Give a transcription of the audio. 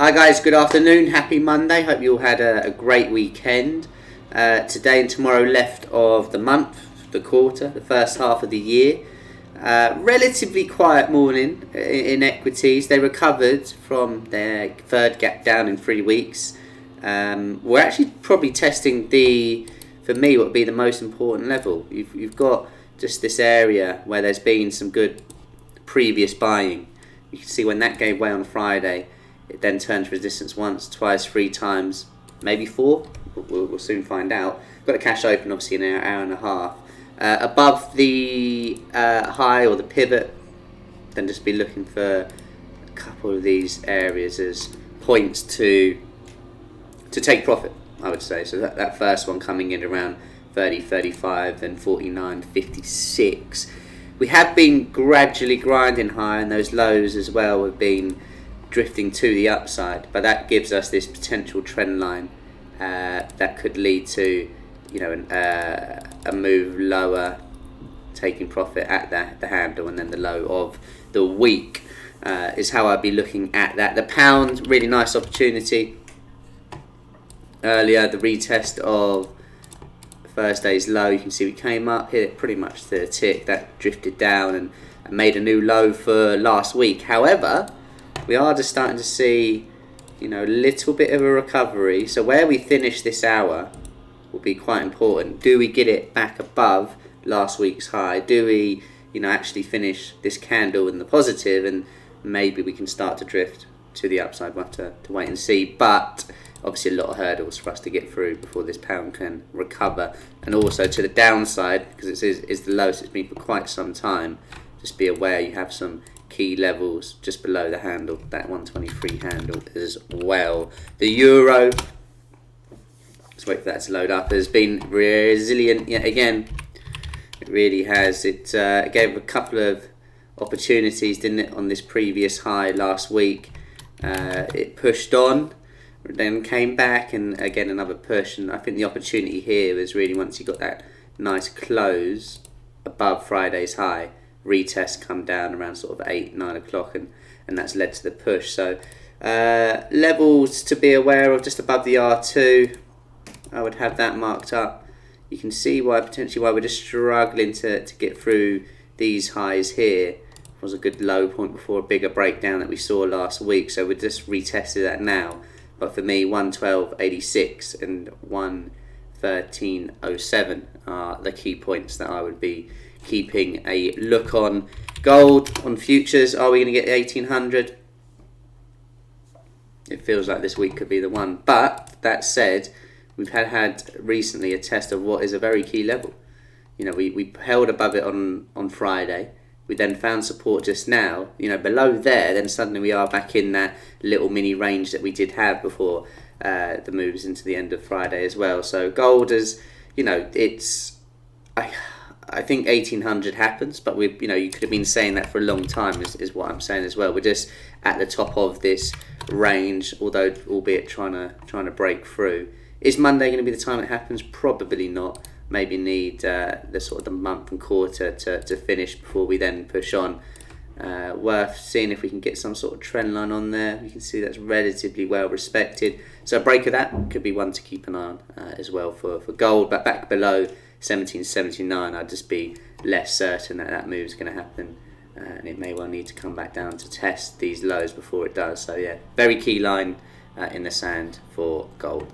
Hi guys, good afternoon, happy Monday, hope you all had a great weekend. Today and tomorrow left of the month, the quarter, the first half of the year. Relatively quiet morning in equities. They recovered from their third gap down in 3 weeks. We're actually probably testing for me, what would be the most important level. You've got just this area where there's been some good previous buying. You can see when that gave way on Friday, it then turned to resistance once, twice, 3 times, maybe 4. We'll soon find out. Got a cash open obviously in an hour and a half. Above the high or the pivot, then just be looking for a couple of these areas as points to take profit, I would say. So that first one coming in around 30.35, then 49.56. We have been gradually grinding higher, and those lows as well have been drifting to the upside, but that gives us this potential trend line that could lead to a move lower, taking profit at the handle, and then the low of the week is how I'd be looking at that. The pound, really nice opportunity earlier, the retest of Thursday's low. You can see we came up, hit it pretty much to the tick, that drifted down and made a new low for last week. However, we are just starting to see a little bit of a recovery. So where we finish this hour will be quite important. Do we get it back above last week's high? Do we actually finish this candle in the positive, and maybe we can start to drift to the upside? We'll have to wait and see, but obviously a lot of hurdles for us to get through before this pound can recover. And also to the downside, because it is the lowest it's been for quite some time, just be aware you have some key levels just below the handle, that 123 handle as well. The euro, let's wait for that to load up, has been resilient yet again. It really has. It gave a couple of opportunities, didn't it, on this previous high last week. It pushed on, then came back, and again another push. And I think the opportunity here was really once you got that nice close above Friday's high, retest come down around sort of 8-9 o'clock, and that's led to the push. So levels to be aware of, just above the R2, I would have that marked up. You can see potentially why we're just struggling to get through these highs here. It was a good low point before a bigger breakdown that we saw last week, so we're just retested that now. But for me, 112.86 and 113.07 are the key points that I would be keeping a look on. Gold on futures, are we going to get 1800? It feels like this week could be the one. But that said, we've had recently a test of what is a very key level. We held above it on Friday. We then found support just now, below there. Then suddenly we are back in that little mini range that we did have before the moves into the end of Friday as well. So gold is, I think 1800 happens, but you could have been saying that for a long time is what I'm saying as well. We're just at the top of this range, albeit trying to break through. Is Monday going to be the time it happens? Probably not. Maybe need the sort of the month and quarter to finish before we then push on. Worth seeing if we can get some sort of trend line on there. You can see that's relatively well respected. So a break of that could be one to keep an eye on as well for gold. But back below 1779, I'd just be less certain that move is going to happen, and it may well need to come back down to test these lows before it does. So yeah, very key line in the sand for gold.